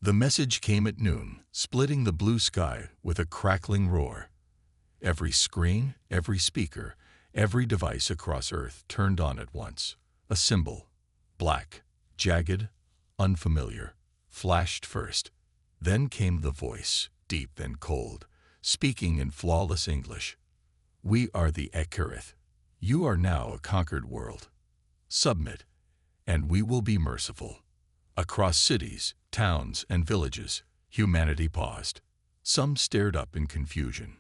The message came at noon, splitting the blue sky with a crackling roar. Every screen, every speaker, every device across Earth turned on at once. A symbol, black, jagged, unfamiliar, flashed first. Then came the voice, deep and cold, speaking in flawless English. "We are the Ekirith. You are now a conquered world. Submit, and we will be merciful." Across cities, towns, and villages, humanity paused. Some stared up in confusion.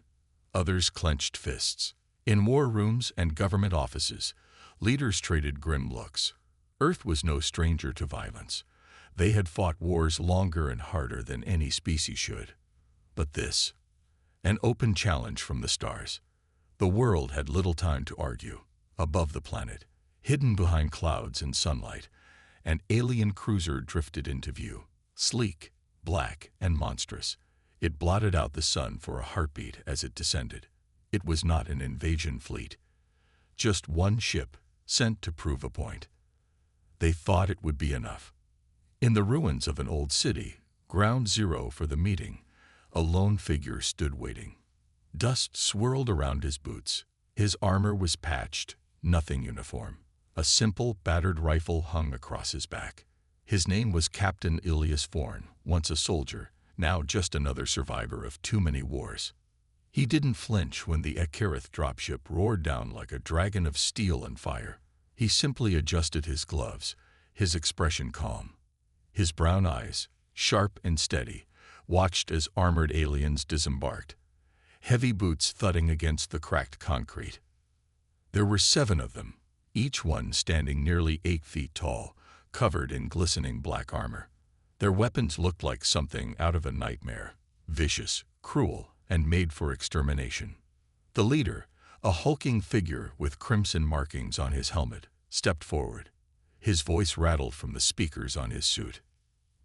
Others clenched fists. In war rooms and government offices, leaders traded grim looks. Earth was no stranger to violence. They had fought wars longer and harder than any species should. But this, an open challenge from the stars. The world had little time to argue. Above the planet, hidden behind clouds and sunlight, an alien cruiser drifted into view. Sleek, black, and monstrous, it blotted out the sun for a heartbeat as it descended. It was not an invasion fleet. Just one ship, sent to prove a point. They thought it would be enough. In the ruins of an old city, ground zero for the meeting, a lone figure stood waiting. Dust swirled around his boots. His armor was patched, nothing uniform. A simple, battered rifle hung across his back. His name was Captain Ilias Forn, once a soldier, now just another survivor of too many wars. He didn't flinch when the Ekirith dropship roared down like a dragon of steel and fire. He simply adjusted his gloves, his expression calm. His brown eyes, sharp and steady, watched as armored aliens disembarked, heavy boots thudding against the cracked concrete. There were 7 of them, each one standing nearly 8 feet tall, covered in glistening black armor. Their weapons looked like something out of a nightmare, vicious, cruel, and made for extermination. The leader, a hulking figure with crimson markings on his helmet, stepped forward. His voice rattled from the speakers on his suit.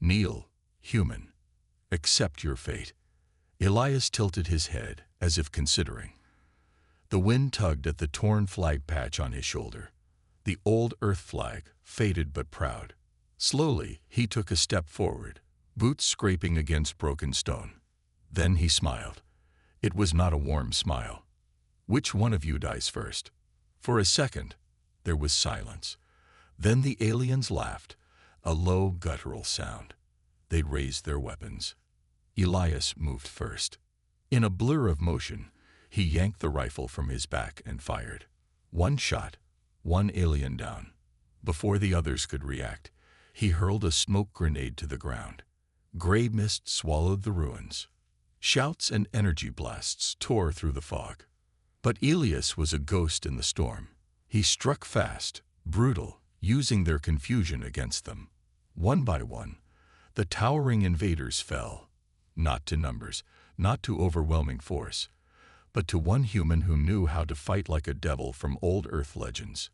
"Kneel, human. Accept your fate." Elias tilted his head, as if considering. The wind tugged at the torn flag patch on his shoulder. The old Earth flag, faded but proud. Slowly, he took a step forward, boots scraping against broken stone. Then he smiled. It was not a warm smile. "Which one of you dies first?" For a second, there was silence. Then the aliens laughed, a low, guttural sound. They raised their weapons. Elias moved first. In a blur of motion, he yanked the rifle from his back and fired. One shot, one alien down. Before the others could react, he hurled a smoke grenade to the ground. Gray mist swallowed the ruins. Shouts and energy blasts tore through the fog. But Elias was a ghost in the storm. He struck fast, brutal, using their confusion against them. One by one, the towering invaders fell. Not to numbers, not to overwhelming force, but to one human who knew how to fight like a devil from old Earth legends.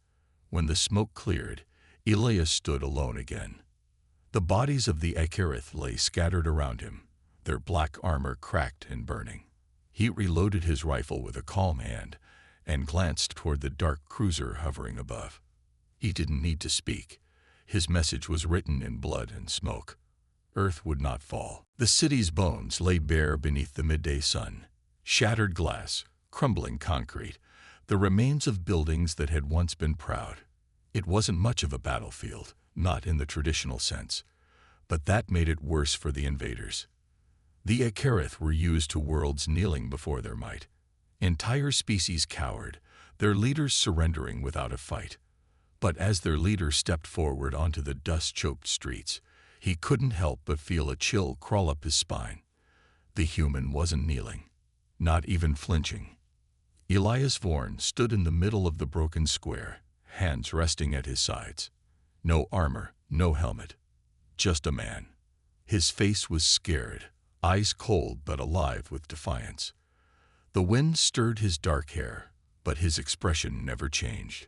When the smoke cleared, Elias stood alone again. The bodies of the Ekirith lay scattered around him, their black armor cracked and burning. He reloaded his rifle with a calm hand and glanced toward the dark cruiser hovering above. He didn't need to speak. His message was written in blood and smoke. Earth would not fall. The city's bones lay bare beneath the midday sun. Shattered glass, crumbling concrete, the remains of buildings that had once been proud. It wasn't much of a battlefield, not in the traditional sense, but that made it worse for the invaders. The Ekirith were used to worlds kneeling before their might. Entire species cowered, their leaders surrendering without a fight. But as their leader stepped forward onto the dust-choked streets, he couldn't help but feel a chill crawl up his spine. The human wasn't kneeling, not even flinching. Elias Vorn stood in the middle of the broken square, hands resting at his sides. No armor, no helmet, just a man. His face was scared, eyes cold but alive with defiance. The wind stirred his dark hair, but his expression never changed.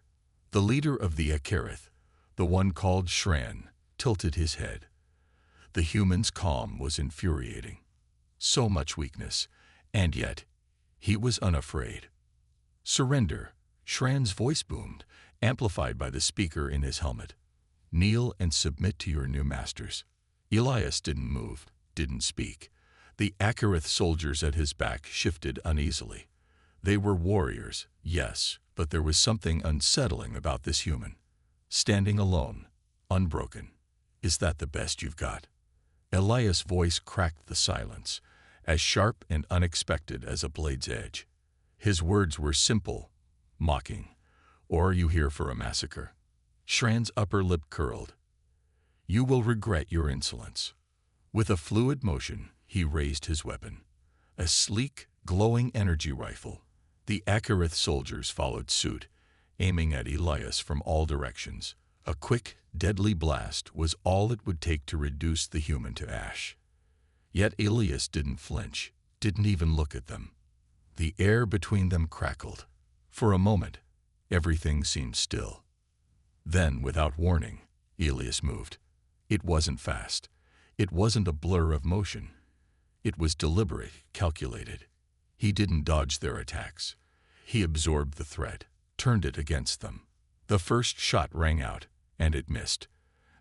The leader of the Ekirith, the one called Shran, tilted his head. The human's calm was infuriating. So much weakness, and yet he was unafraid. "Surrender," Shran's voice boomed, amplified by the speaker in his helmet. "Kneel and submit to your new masters." Elias didn't move, didn't speak. The Akerith soldiers at his back shifted uneasily. They were warriors, yes, but there was something unsettling about this human. Standing alone, unbroken. Is that the best you've got? Elias' voice cracked the silence, as sharp and unexpected as a blade's edge. His words were simple, mocking. Or are you here for a massacre? Shran's upper lip curled. You will regret your insolence. With a fluid motion, he raised his weapon. A sleek, glowing energy rifle. The Akerith soldiers followed suit, aiming at Elias from all directions. A quick, deadly blast was all it would take to reduce the human to ash. Yet Elias didn't flinch, didn't even look at them. The air between them crackled. For a moment, everything seemed still. Then, without warning, Elias moved. It wasn't fast. It wasn't a blur of motion. It was deliberate, calculated. He didn't dodge their attacks. He absorbed the threat, turned it against them. The first shot rang out, and it missed.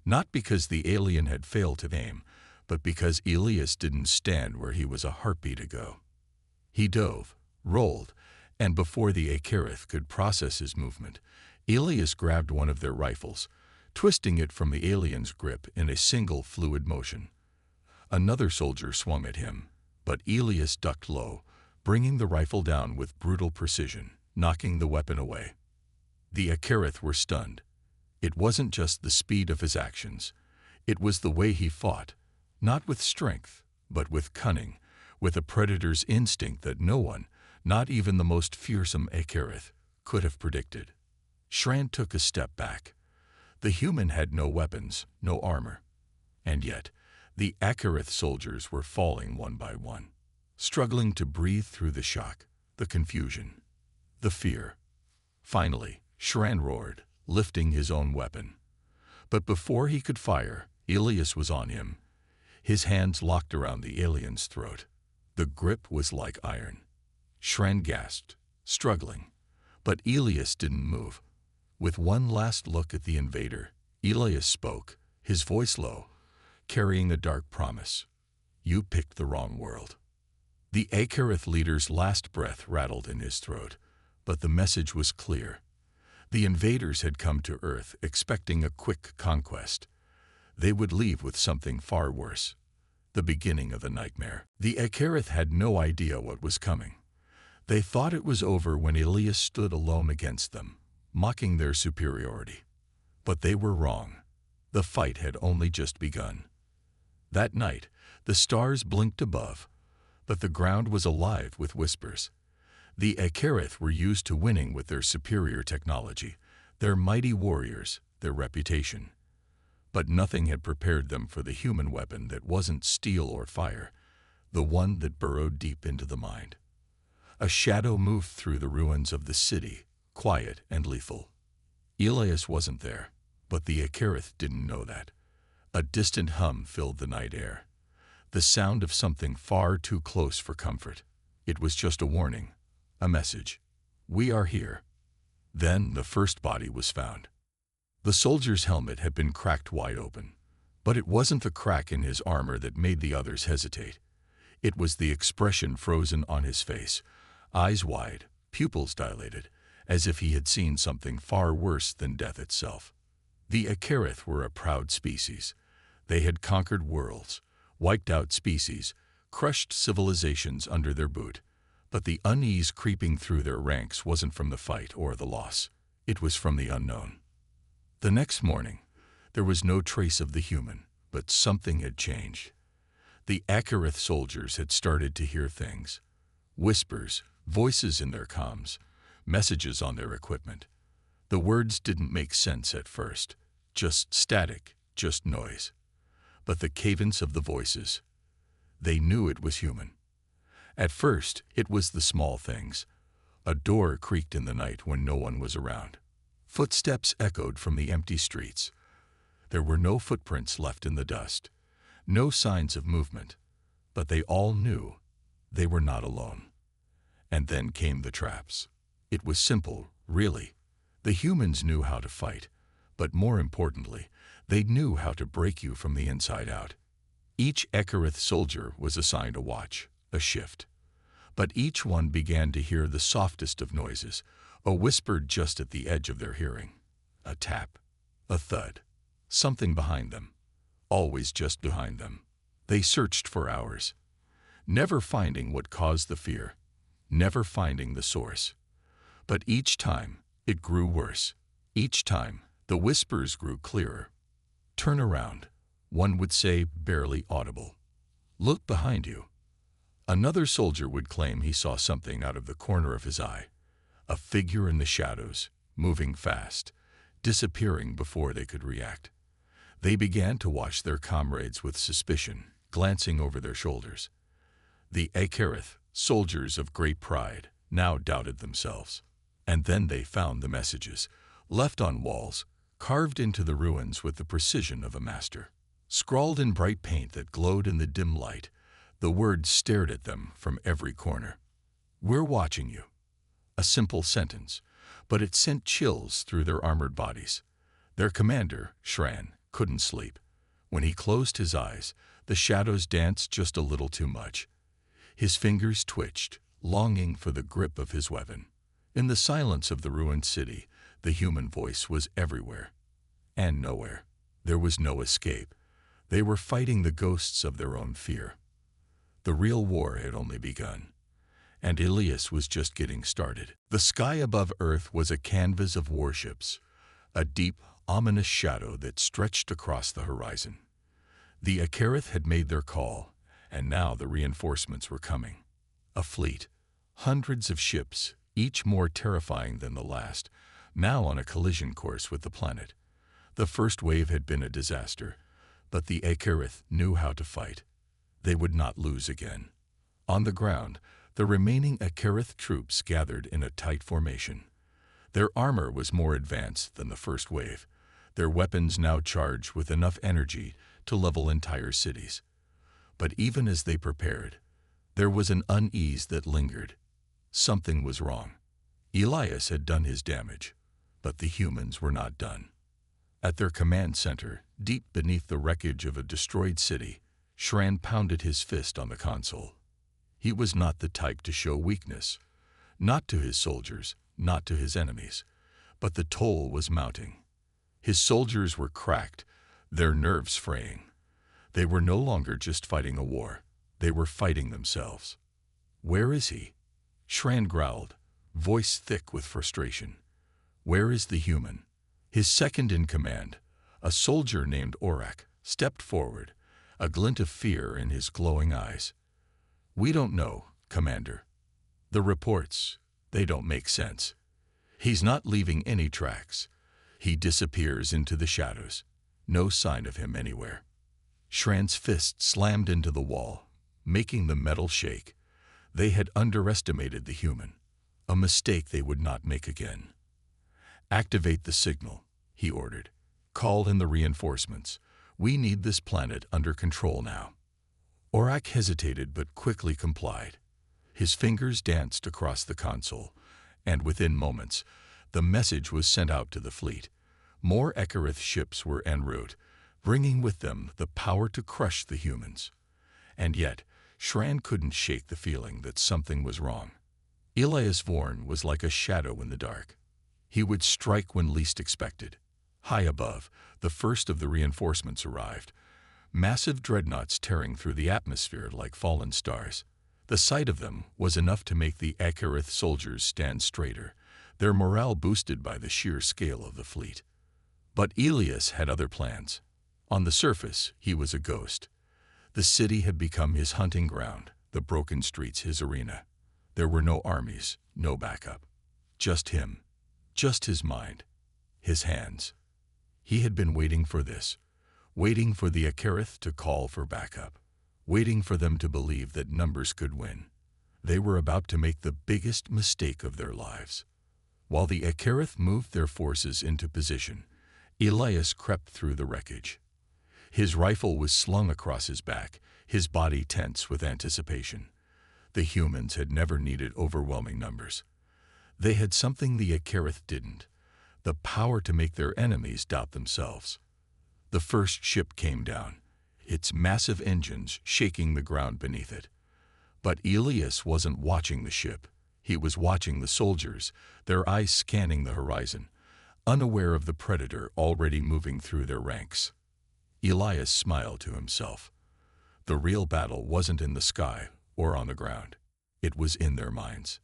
Not because the alien had failed to aim, but because Elias didn't stand where he was a heartbeat ago. He dove, rolled, and before the Akerith could process his movement, Elias grabbed one of their rifles, twisting it from the alien's grip in a single fluid motion. Another soldier swung at him, but Elias ducked low, bringing the rifle down with brutal precision, knocking the weapon away. The Akerith were stunned. It wasn't just the speed of his actions. It was the way he fought, not with strength, but with cunning, with a predator's instinct that no one, not even the most fearsome Akerith, could have predicted. Shran took a step back. The human had no weapons, no armor. And yet, the Akerith soldiers were falling one by one, struggling to breathe through the shock, the confusion, the fear. Finally, Shran roared, lifting his own weapon. But before he could fire, Elias was on him. His hands locked around the alien's throat. The grip was like iron. Shran gasped, struggling. But Elias didn't move. With one last look at the invader, Elias spoke, his voice low, carrying a dark promise. You picked the wrong world. The Akerith leader's last breath rattled in his throat, but the message was clear. The invaders had come to Earth expecting a quick conquest. They would leave with something far worse. The beginning of a nightmare. The Akerith had no idea what was coming. They thought it was over when Elias stood alone against them, mocking their superiority. But they were wrong. The fight had only just begun. That night, the stars blinked above, but the ground was alive with whispers. The Akerith were used to winning with their superior technology, their mighty warriors, their reputation. But nothing had prepared them for the human weapon that wasn't steel or fire, the one that burrowed deep into the mind. A shadow moved through the ruins of the city, quiet and lethal. Elias wasn't there, but the Akerith didn't know that. A distant hum filled the night air, the sound of something far too close for comfort. It was just a warning, a message. We are here. Then the first body was found. The soldier's helmet had been cracked wide open, but it wasn't the crack in his armor that made the others hesitate. It was the expression frozen on his face, eyes wide, pupils dilated, as if he had seen something far worse than death itself. The Akerith were a proud species. They had conquered worlds, wiped out species, crushed civilizations under their boot. But the unease creeping through their ranks wasn't from the fight or the loss. It was from the unknown. The next morning, there was no trace of the human, but something had changed. The Akerith soldiers had started to hear things. Whispers, voices in their comms, messages on their equipment. The words didn't make sense at first, just static, just noise. But the cadence of the voices, they knew it was human. At first, it was the small things. A door creaked in the night when no one was around. Footsteps echoed from the empty streets. There were no footprints left in the dust, no signs of movement, but they all knew they were not alone. And then came the traps. It was simple, really. The humans knew how to fight, but more importantly, they knew how to break you from the inside out. Each Ekarith soldier was assigned a watch, a shift. But each one began to hear the softest of noises, a whisper just at the edge of their hearing. A tap, a thud, something behind them, always just behind them. They searched for hours, never finding what caused the fear, never finding the source. But each time, it grew worse. Each time, the whispers grew clearer. Turn around, one would say, barely audible. Look behind you. Another soldier would claim he saw something out of the corner of his eye, a figure in the shadows, moving fast, disappearing before they could react. They began to watch their comrades with suspicion, glancing over their shoulders. The Ekarith, soldiers of great pride, now doubted themselves. And then they found the messages, left on walls, carved into the ruins with the precision of a master. Scrawled in bright paint that glowed in the dim light, the words stared at them from every corner. "We're watching you." A simple sentence, but it sent chills through their armored bodies. Their commander, Shran, couldn't sleep. When he closed his eyes, the shadows danced just a little too much. His fingers twitched, longing for the grip of his weapon. In the silence of the ruined city, the human voice was everywhere. And nowhere. There was no escape. They were fighting the ghosts of their own fear. The real war had only begun, and Elias was just getting started. The sky above Earth was a canvas of warships, a deep, ominous shadow that stretched across the horizon. The Ekarith had made their call, and now the reinforcements were coming. A fleet, hundreds of ships, each more terrifying than the last, now on a collision course with the planet. The first wave had been a disaster, but the Ekarith knew how to fight. They would not lose again. On the ground, the remaining Ekarith troops gathered in a tight formation. Their armor was more advanced than the first wave, their weapons now charged with enough energy to level entire cities. But even as they prepared, there was an unease that lingered. Something was wrong. Elias had done his damage, but the humans were not done. At their command center, deep beneath the wreckage of a destroyed city, Shran pounded his fist on the console. He was not the type to show weakness, not to his soldiers, not to his enemies, but the toll was mounting. His soldiers were cracked, their nerves fraying. They were no longer just fighting a war, they were fighting themselves. "Where is he?" Shran growled, voice thick with frustration. "Where is the human?" His second in command, a soldier named Orak, stepped forward, a glint of fear in his glowing eyes. "We don't know, Commander. The reports, they don't make sense. He's not leaving any tracks. He disappears into the shadows. No sign of him anywhere." Shran's fist slammed into the wall, making the metal shake. They had underestimated the human, a mistake they would not make again. "Activate the signal," he ordered. "Call in the reinforcements. We need this planet under control now." Orak hesitated but quickly complied. His fingers danced across the console, and within moments, the message was sent out to the fleet. More Ekarith ships were en route, bringing with them the power to crush the humans. And yet, Shran couldn't shake the feeling that something was wrong. Elias Vorn was like a shadow in the dark. He would strike when least expected. High above, the first of the reinforcements arrived, massive dreadnoughts tearing through the atmosphere like fallen stars. The sight of them was enough to make the Ekarith soldiers stand straighter, their morale boosted by the sheer scale of the fleet. But Elias had other plans. On the surface, he was a ghost. The city had become his hunting ground, the broken streets his arena. There were no armies, no backup. Just him, just his mind, his hands. He had been waiting for this, waiting for the Ekarith to call for backup, waiting for them to believe that numbers could win. They were about to make the biggest mistake of their lives. While the Ekarith moved their forces into position, Elias crept through the wreckage. His rifle was slung across his back, his body tense with anticipation. The humans had never needed overwhelming numbers. They had something the Ekarith didn't, the power to make their enemies doubt themselves. The first ship came down. its massive engines shaking the ground beneath it. But Elias wasn't watching the ship. He was watching the soldiers, their eyes scanning the horizon, unaware of the predator already moving through their ranks. Elias smiled to himself. The real battle wasn't in the sky or on the ground. It was in their minds.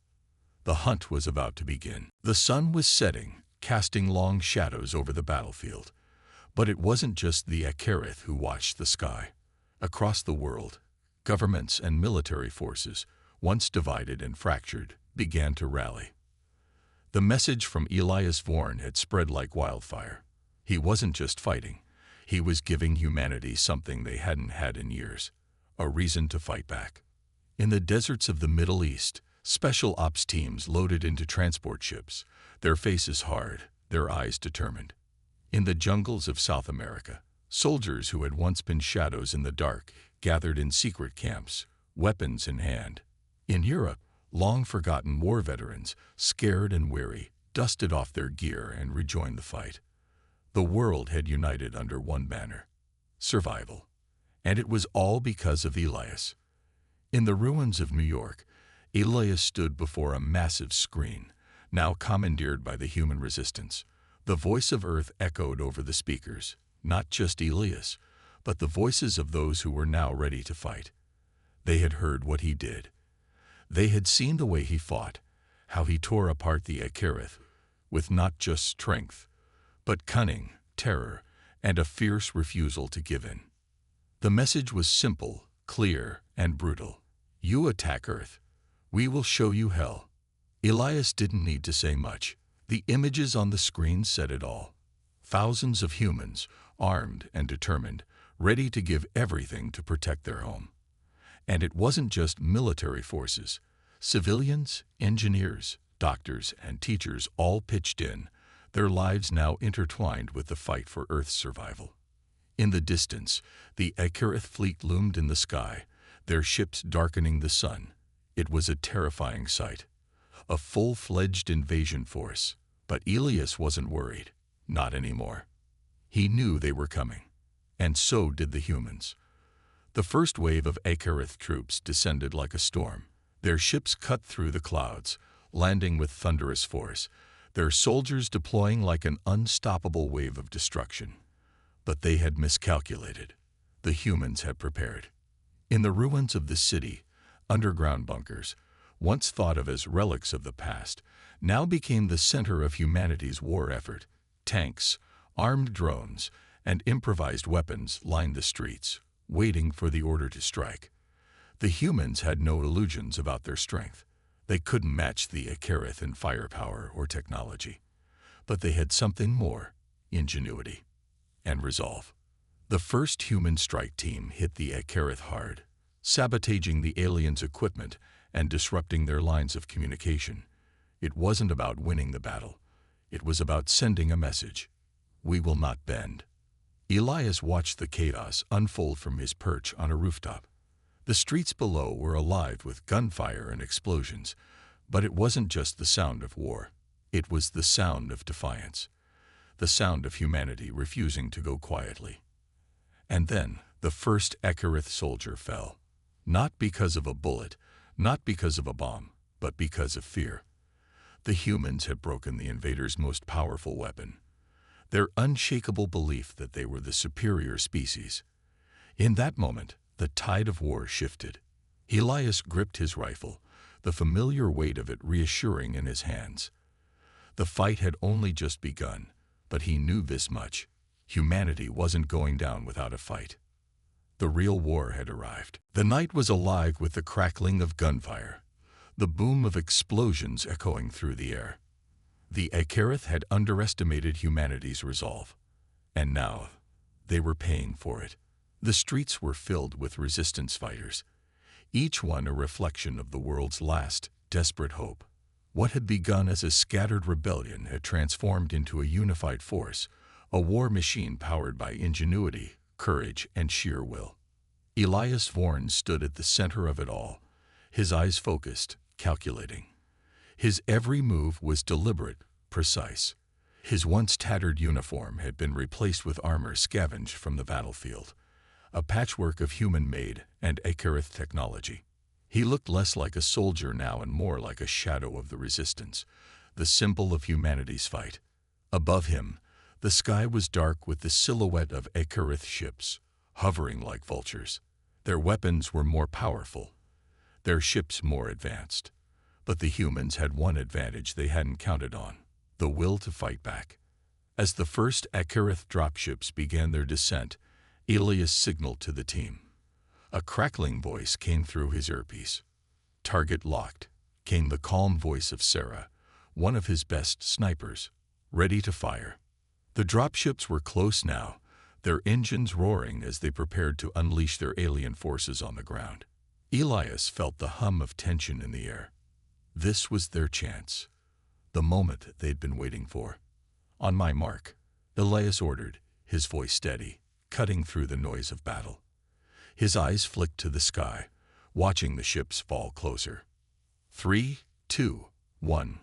The hunt was about to begin. The sun was setting, casting long shadows over the battlefield. But it wasn't just the Akarith who watched the sky. Across the world, governments and military forces, once divided and fractured, began to rally. The message from Elias Vorn had spread like wildfire. He wasn't just fighting. He was giving humanity something they hadn't had in years, a reason to fight back. In the deserts of the Middle East, special ops teams loaded into transport ships, their faces hard, their eyes determined. In the jungles of South America, soldiers who had once been shadows in the dark gathered in secret camps, weapons in hand. In Europe, long-forgotten war veterans, scared and weary, dusted off their gear and rejoined the fight. The world had united under one banner: survival. And it was all because of Elias. In the ruins of New York, Elias stood before a massive screen, now commandeered by the human resistance. The voice of Earth echoed over the speakers, not just Elias, but the voices of those who were now ready to fight. They had heard what he did. They had seen the way he fought, how he tore apart the Akarith, with not just strength, but cunning, terror, and a fierce refusal to give in. The message was simple, clear, and brutal. You attack Earth, we will show you hell. Elias didn't need to say much. The images on the screen said it all. Thousands of humans, armed and determined, ready to give everything to protect their home. And it wasn't just military forces. Civilians, engineers, doctors, and teachers all pitched in, their lives now intertwined with the fight for Earth's survival. In the distance, the Akarith fleet loomed in the sky, their ships darkening the sun. It was a terrifying sight. A full-fledged invasion force. But Elias wasn't worried. Not anymore. He knew they were coming. And so did the humans. The first wave of Akarith troops descended like a storm. Their ships cut through the clouds, landing with thunderous force, their soldiers deploying like an unstoppable wave of destruction. But they had miscalculated. The humans had prepared. In the ruins of the city, underground bunkers, once thought of as relics of the past, now became the center of humanity's war effort. Tanks, armed drones, and improvised weapons lined the streets, waiting for the order to strike. The humans had no illusions about their strength. They couldn't match the Akarith in firepower or technology. But they had something more: ingenuity and resolve. The first human strike team hit the Akarith hard, sabotaging the aliens' equipment and disrupting their lines of communication. It wasn't about winning the battle. It was about sending a message. We will not bend. Elias watched the chaos unfold from his perch on a rooftop. The streets below were alive with gunfire and explosions, but it wasn't just the sound of war. It was the sound of defiance, the sound of humanity refusing to go quietly. And then the first Akarith soldier fell, not because of a bullet, not because of a bomb, but because of fear. The humans had broken the invaders' most powerful weapon, their unshakable belief that they were the superior species. In that moment, the tide of war shifted. Elias gripped his rifle, the familiar weight of it reassuring in his hands. The fight had only just begun, but he knew this much: humanity wasn't going down without a fight. The real war had arrived. The night was alive with the crackling of gunfire, the boom of explosions echoing through the air. The Akarith had underestimated humanity's resolve, and now they were paying for it. The streets were filled with resistance fighters, each one a reflection of the world's last desperate hope. What had begun as a scattered rebellion had transformed into a unified force, a war machine powered by ingenuity, courage, and sheer will. Elias Vorn stood at the center of it all, his eyes focused, calculating. His every move was deliberate, precise. His once tattered uniform had been replaced with armor scavenged from the battlefield, a patchwork of human-made and Akerith technology. He looked less like a soldier now and more like a shadow of the resistance, the symbol of humanity's fight. Above him, the sky was dark with the silhouette of Akerith ships, hovering like vultures. Their weapons were more powerful, their ships more advanced. But the humans had one advantage they hadn't counted on: the will to fight back. As the first Akerith dropships began their descent, Elias signaled to the team. A crackling voice came through his earpiece. "Target locked," came the calm voice of Sarah, one of his best snipers, ready to fire. The dropships were close now, their engines roaring as they prepared to unleash their alien forces on the ground. Elias felt the hum of tension in the air. This was their chance, the moment they'd been waiting for. "On my mark," Elias ordered, his voice steady, cutting through the noise of battle. His eyes flicked to the sky, watching the ships fall closer. 3, 2, 1.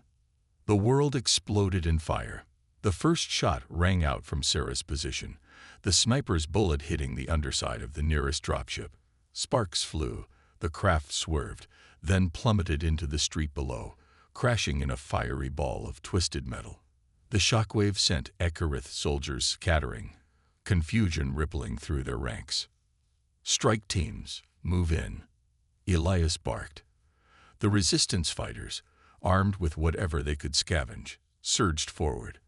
The world exploded in fire. The first shot rang out from Sarah's position, the sniper's bullet hitting the underside of the nearest dropship. Sparks flew, the craft swerved, then plummeted into the street below, crashing in a fiery ball of twisted metal. The shockwave sent Akerith soldiers scattering, confusion rippling through their ranks. "Strike teams, move in," Elias barked. The resistance fighters, armed with whatever they could scavenge, surged forward.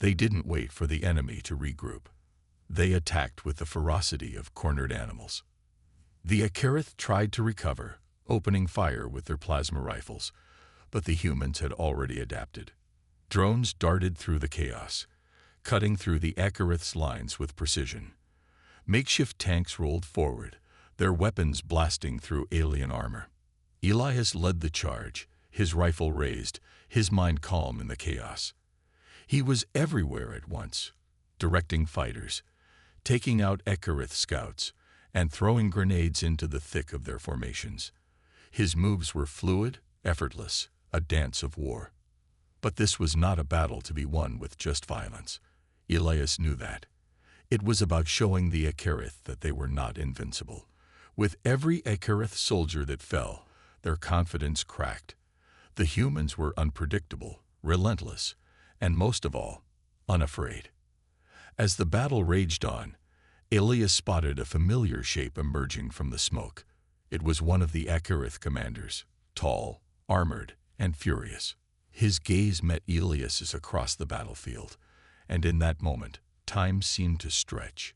They didn't wait for the enemy to regroup. They attacked with the ferocity of cornered animals. The Akerith tried to recover, opening fire with their plasma rifles, but the humans had already adapted. Drones darted through the chaos, cutting through the Akerith's lines with precision. Makeshift tanks rolled forward, their weapons blasting through alien armor. Elias led the charge, his rifle raised, his mind calm in the chaos. He was everywhere at once, directing fighters, taking out Akerith scouts, and throwing grenades into the thick of their formations. His moves were fluid, effortless, a dance of war. But this was not a battle to be won with just violence. Elias knew that. It was about showing the Akerith that they were not invincible. With every Akerith soldier that fell, their confidence cracked. The humans were unpredictable, relentless, and most of all, unafraid. As the battle raged on, Elias spotted a familiar shape emerging from the smoke. It was one of the Akerith commanders, tall, armored, and furious. His gaze met Elias's across the battlefield, and in that moment, time seemed to stretch.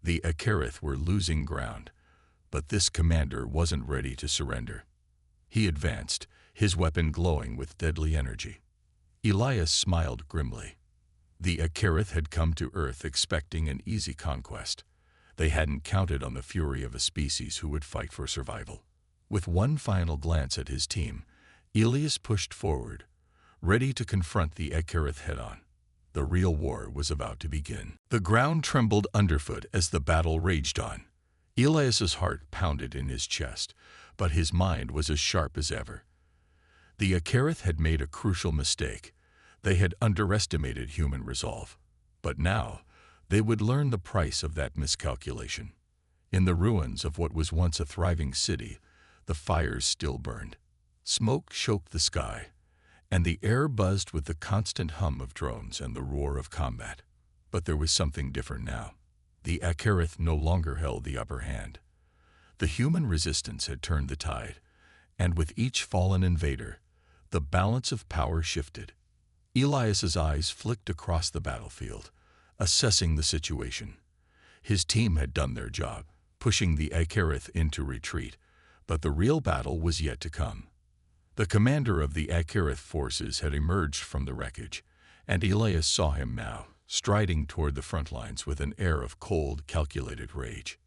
The Akerith were losing ground, but this commander wasn't ready to surrender. He advanced, his weapon glowing with deadly energy. Elias smiled grimly. The Akerith had come to Earth expecting an easy conquest. They hadn't counted on the fury of a species who would fight for survival. With one final glance at his team, Elias pushed forward, ready to confront the Akerith head-on. The real war was about to begin. The ground trembled underfoot as the battle raged on. Elias's heart pounded in his chest, but his mind was as sharp as ever. The Akerith had made a crucial mistake. They had underestimated human resolve. But now, they would learn the price of that miscalculation. In the ruins of what was once a thriving city, the fires still burned. Smoke choked the sky, and the air buzzed with the constant hum of drones and the roar of combat. But there was something different now. The Akerith no longer held the upper hand. The human resistance had turned the tide, and with each fallen invader, the balance of power shifted. Elias's eyes flicked across the battlefield, assessing the situation. His team had done their job, pushing the Akerith into retreat, but the real battle was yet to come. The commander of the Akerith forces had emerged from the wreckage, and Elias saw him now, striding toward the front lines with an air of cold, calculated rage.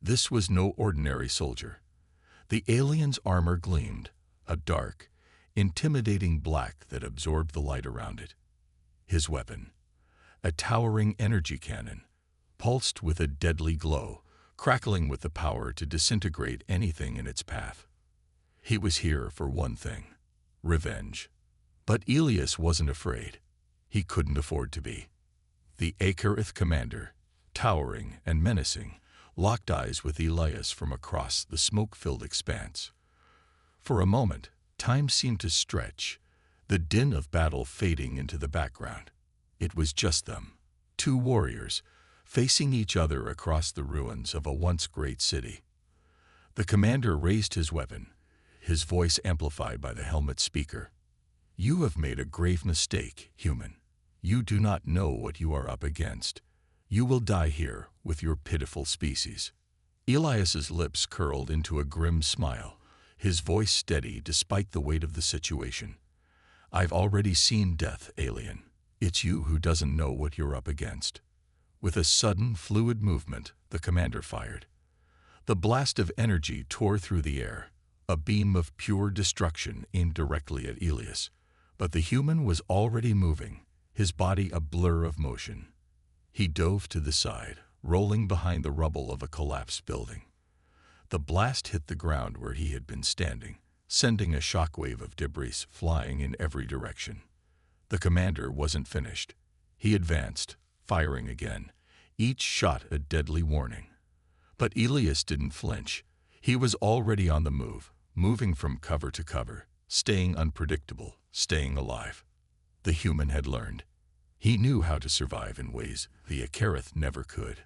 This was no ordinary soldier. The alien's armor gleamed, a dark, intimidating black that absorbed the light around it. His weapon, a towering energy cannon, pulsed with a deadly glow, crackling with the power to disintegrate anything in its path. He was here for one thing: revenge. But Elias wasn't afraid. He couldn't afford to be. The Akerith commander, towering and menacing, locked eyes with Elias from across the smoke-filled expanse. For a moment, time seemed to stretch, the din of battle fading into the background. It was just them, two warriors, facing each other across the ruins of a once great city. The commander raised his weapon, his voice amplified by the helmet speaker. "You have made a grave mistake, human. You do not know what you are up against. You will die here with your pitiful species." Elias's lips curled into a grim smile, his voice steady despite the weight of the situation. "I've already seen death, alien. It's you who doesn't know what you're up against." With a sudden, fluid movement, the commander fired. The blast of energy tore through the air, a beam of pure destruction aimed directly at Elias. But the human was already moving, his body a blur of motion. He dove to the side, rolling behind the rubble of a collapsed building. The blast hit the ground where he had been standing, sending a shockwave of debris flying in every direction. The commander wasn't finished. He advanced, firing again, each shot a deadly warning. But Elias didn't flinch. He was already on the move, moving from cover to cover, staying unpredictable, staying alive. The human had learned. He knew how to survive in ways the Akerith never could.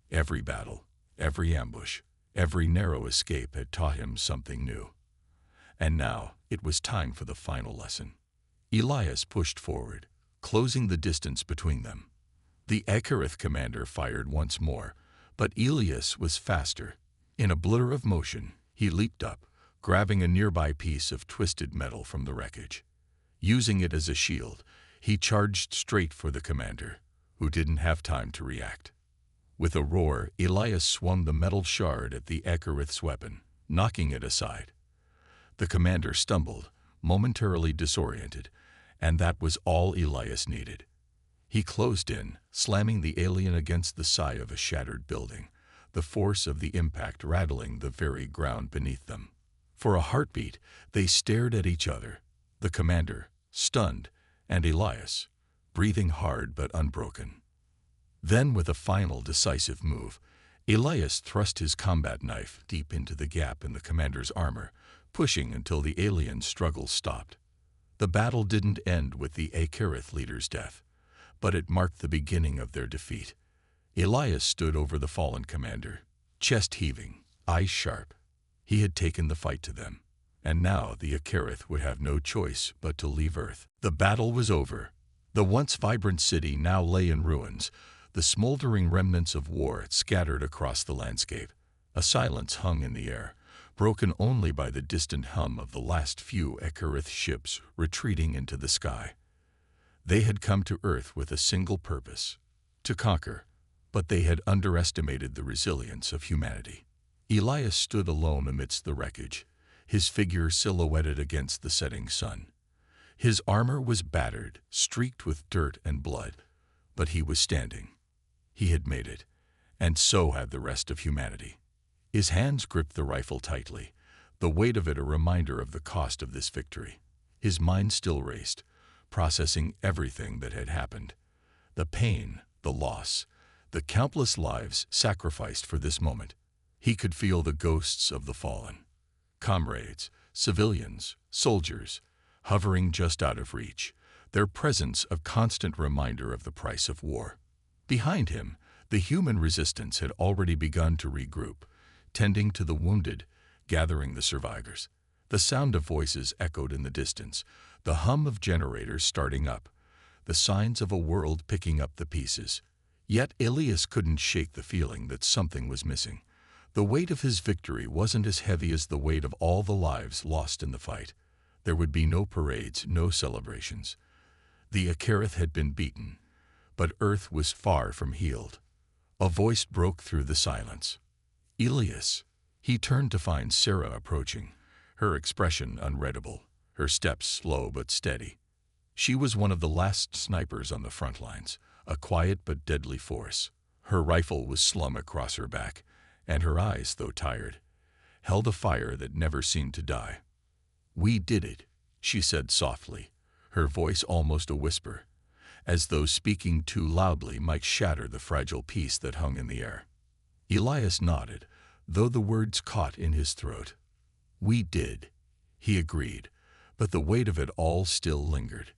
Every battle, every ambush, every narrow escape had taught him something new. And now it was time for the final lesson. Elias pushed forward, closing the distance between them. The Akerith commander fired once more, but Elias was faster. In a blur of motion, he leaped up, grabbing a nearby piece of twisted metal from the wreckage. Using it as a shield, he charged straight for the commander, who didn't have time to react. With a roar, Elias swung the metal shard at the Akerith's weapon, knocking it aside. The commander stumbled, momentarily disoriented, and that was all Elias needed. He closed in, slamming the alien against the side of a shattered building, the force of the impact rattling the very ground beneath them. For a heartbeat, they stared at each other, the commander, stunned, and Elias, breathing hard but unbroken. Then, with a final decisive move, Elias thrust his combat knife deep into the gap in the commander's armor, pushing until the alien's struggle stopped. The battle didn't end with the Akerith leader's death, but it marked the beginning of their defeat. Elias stood over the fallen commander, chest heaving, eyes sharp. He had taken the fight to them, and now the Akerith would have no choice but to leave Earth. The battle was over. The once vibrant city now lay in ruins, the smoldering remnants of war scattered across the landscape. A silence hung in the air, broken only by the distant hum of the last few Akerith ships retreating into the sky. They had come to Earth with a single purpose, to conquer, but they had underestimated the resilience of humanity. Elias stood alone amidst the wreckage, his figure silhouetted against the setting sun. His armor was battered, streaked with dirt and blood, but he was standing. He had made it, and so had the rest of humanity. His hands gripped the rifle tightly, the weight of it a reminder of the cost of this victory. His mind still raced, processing everything that had happened. The pain, the loss, the countless lives sacrificed for this moment. He could feel the ghosts of the fallen. Comrades, civilians, soldiers, hovering just out of reach, their presence a constant reminder of the price of war. Behind him, the human resistance had already begun to regroup, tending to the wounded, gathering the survivors. The sound of voices echoed in the distance, the hum of generators starting up, the signs of a world picking up the pieces. Yet Elias couldn't shake the feeling that something was missing. The weight of his victory wasn't as heavy as the weight of all the lives lost in the fight. There would be no parades, no celebrations. The Akerith had been beaten, but Earth was far from healed. A voice broke through the silence. "Elias." He turned to find Sarah approaching, her expression unreadable, her steps slow but steady. She was one of the last snipers on the front lines, a quiet but deadly force. Her rifle was slung across her back, and her eyes, though tired, held a fire that never seemed to die. "We did it," she said softly, her voice almost a whisper, as though speaking too loudly might shatter the fragile peace that hung in the air. Elias nodded, though the words caught in his throat. "We did," he agreed, but the weight of it all still lingered.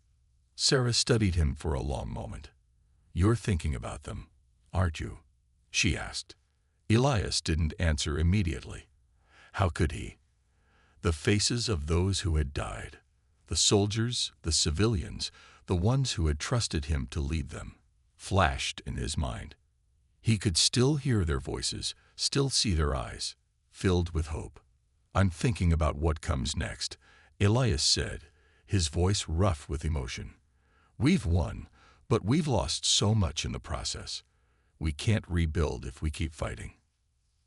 Sarah studied him for a long moment. "You're thinking about them, aren't you?" she asked. Elias didn't answer immediately. How could he? The faces of those who had died, the soldiers, the civilians, the ones who had trusted him to lead them, flashed in his mind. He could still hear their voices, still see their eyes, filled with hope. "I'm thinking about what comes next," Elias said, his voice rough with emotion. "We've won, but we've lost so much in the process. We can't rebuild if we keep fighting."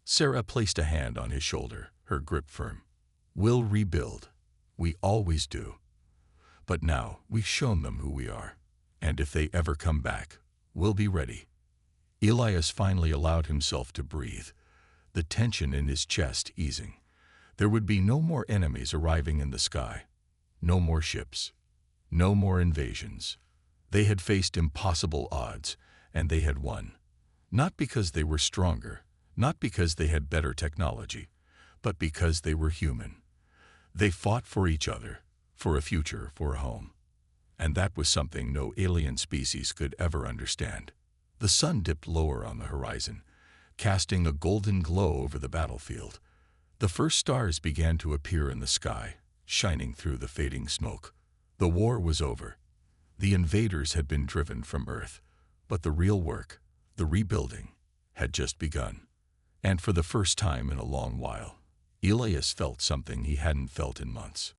Sarah placed a hand on his shoulder, her grip firm. "We'll rebuild. We always do. But now we've shown them who we are, and if they ever come back, we'll be ready." Elias finally allowed himself to breathe, the tension in his chest easing. There would be no more enemies arriving in the sky, no more ships, no more invasions. They had faced impossible odds, and they had won. Not because they were stronger, not because they had better technology, but because they were human. They fought for each other, for a future, for a home. And that was something no alien species could ever understand. The sun dipped lower on the horizon, casting a golden glow over the battlefield. The first stars began to appear in the sky, shining through the fading smoke. The war was over. The invaders had been driven from Earth, but the real work, the rebuilding, had just begun. And for the first time in a long while, Elias felt something he hadn't felt in months.